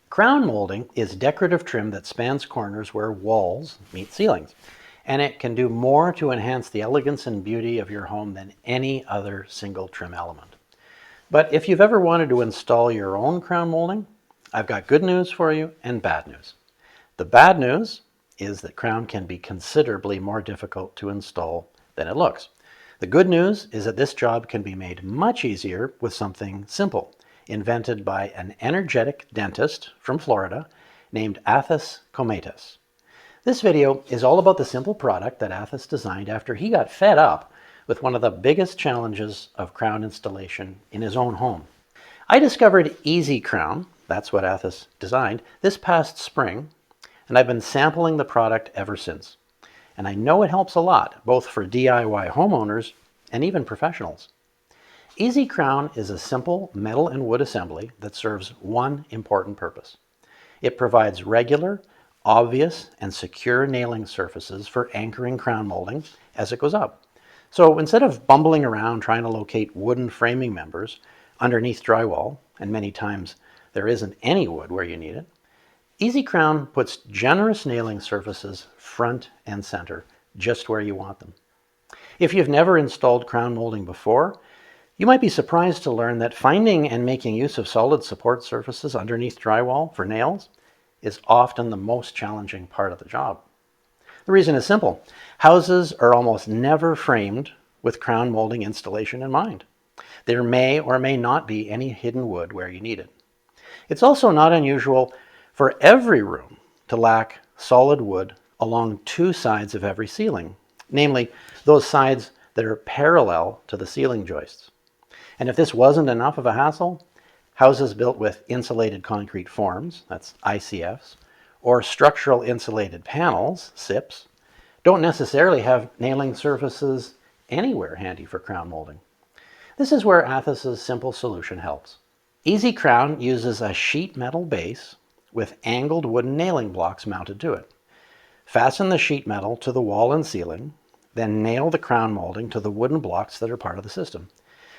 Crown molding is decorative trim that spans corners where walls meet ceilings, and it can do more to enhance the elegance and beauty of your home than any other single trim element. But if you've ever wanted to install your own crown molding, I've got good news for you and bad news. The bad news is that crown can be considerably more difficult to install than it looks. The good news is that this job can be made much easier with something simple, invented by an energetic dentist from Florida named Athos Kometas. This video is all about the simple product that Athos designed after he got fed up with one of the biggest challenges of crown installation in his own home. I discovered Easy Crown, that's what Athos designed, this past spring, and I've been sampling the product ever since. And I know it helps a lot, both for DIY homeowners and even professionals. Easy Crown is a simple metal and wood assembly that serves one important purpose. It provides regular, obvious, and secure nailing surfaces for anchoring crown molding as it goes up. So instead of bumbling around trying to locate wooden framing members underneath drywall, and many times there isn't any wood where you need it, Easy Crown puts generous nailing surfaces front and center, just where you want them. If you've never installed crown molding before, you might be surprised to learn that finding and making use of solid support surfaces underneath drywall for nails is often the most challenging part of the job. The reason is simple. Houses are almost never framed with crown molding installation in mind. There may or may not be any hidden wood where you need it. It's also not unusual for every room to lack solid wood along two sides of every ceiling, namely those sides that are parallel to the ceiling joists. And if this wasn't enough of a hassle, houses built with insulated concrete forms, that's ICFs, or structural insulated panels, SIPs, don't necessarily have nailing surfaces anywhere handy for crown molding. This is where Athos's simple solution helps. Easy Crown uses a sheet metal base with angled wooden nailing blocks mounted to it. Fasten the sheet metal to the wall and ceiling, then nail the crown molding to the wooden blocks that are part of the system.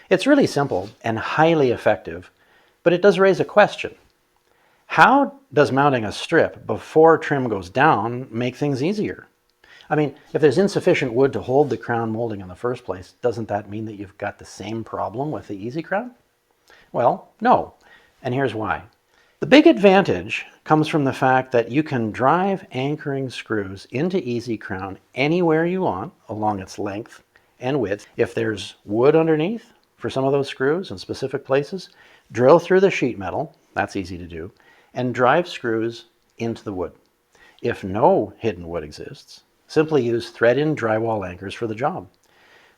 It's really simple and highly effective, but it does raise a question. How does mounting a strip before trim goes down make things easier? I mean, if there's insufficient wood to hold the crown molding in the first place, doesn't that mean that you've got the same problem with the Easy Crown? Well, no, and here's why. The big advantage comes from the fact that you can drive anchoring screws into Easy Crown anywhere you want along its length and width. If there's wood underneath for some of those screws in specific places, drill through the sheet metal, that's easy to do, and drive screws into the wood. If no hidden wood exists, simply use thread-in drywall anchors for the job.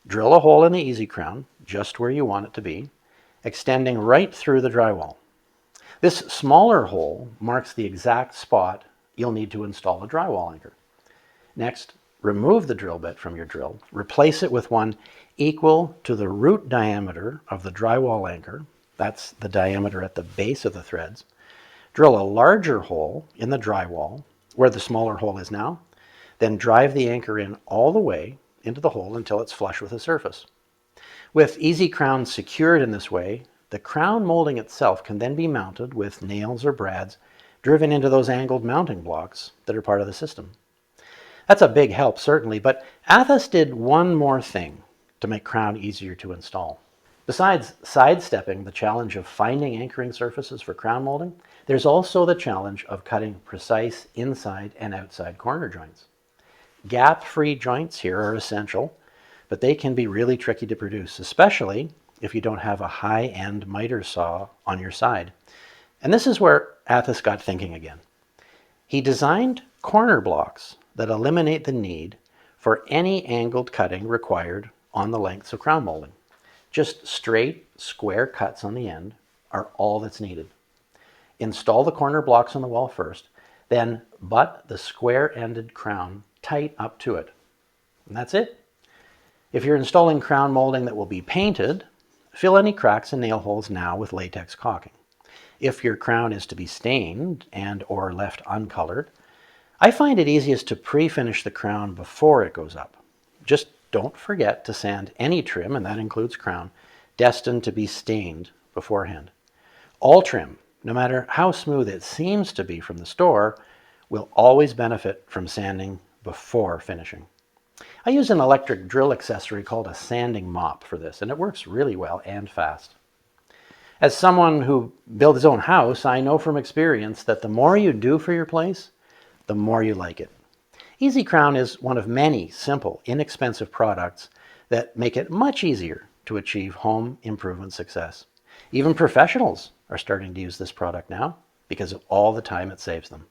Drill a hole in the Easy Crown, just where you want it to be, extending right through the drywall. This smaller hole marks the exact spot you'll need to install a drywall anchor. Next, remove the drill bit from your drill, replace it with one equal to the root diameter of the drywall anchor, that's the diameter at the base of the threads. Drill a larger hole in the drywall, where the smaller hole is now, then drive the anchor in all the way into the hole until it's flush with the surface. With Easy Crown secured in this way, the crown molding itself can then be mounted with nails or brads driven into those angled mounting blocks that are part of the system. That's a big help, certainly, but Athos did one more thing to make crown easier to install. Besides sidestepping the challenge of finding anchoring surfaces for crown molding, there's also the challenge of cutting precise inside and outside corner joints. Gap-free joints here are essential, but they can be really tricky to produce, especially if you don't have a high-end miter saw on your side. And this is where Athos got thinking again. He designed corner blocks that eliminate the need for any angled cutting required on the lengths of crown molding. Just straight, square cuts on the end are all that's needed. Install the corner blocks on the wall first, then butt the square-ended crown tight up to it. And that's it. If you're installing crown molding that will be painted, fill any cracks and nail holes now with latex caulking. If your crown is to be stained and or left uncolored, I find it easiest to pre-finish the crown before it goes up. Just don't forget to sand any trim, and that includes crown, destined to be stained beforehand. All trim, no matter how smooth it seems to be from the store, will always benefit from sanding before finishing. I use an electric drill accessory called a sanding mop for this, and it works really well and fast. As someone who built his own house, I know from experience that the more you do for your place, the more you like it. Easy Crown is one of many simple, inexpensive products that make it much easier to achieve home improvement success. Even professionals are starting to use this product now because of all the time it saves them.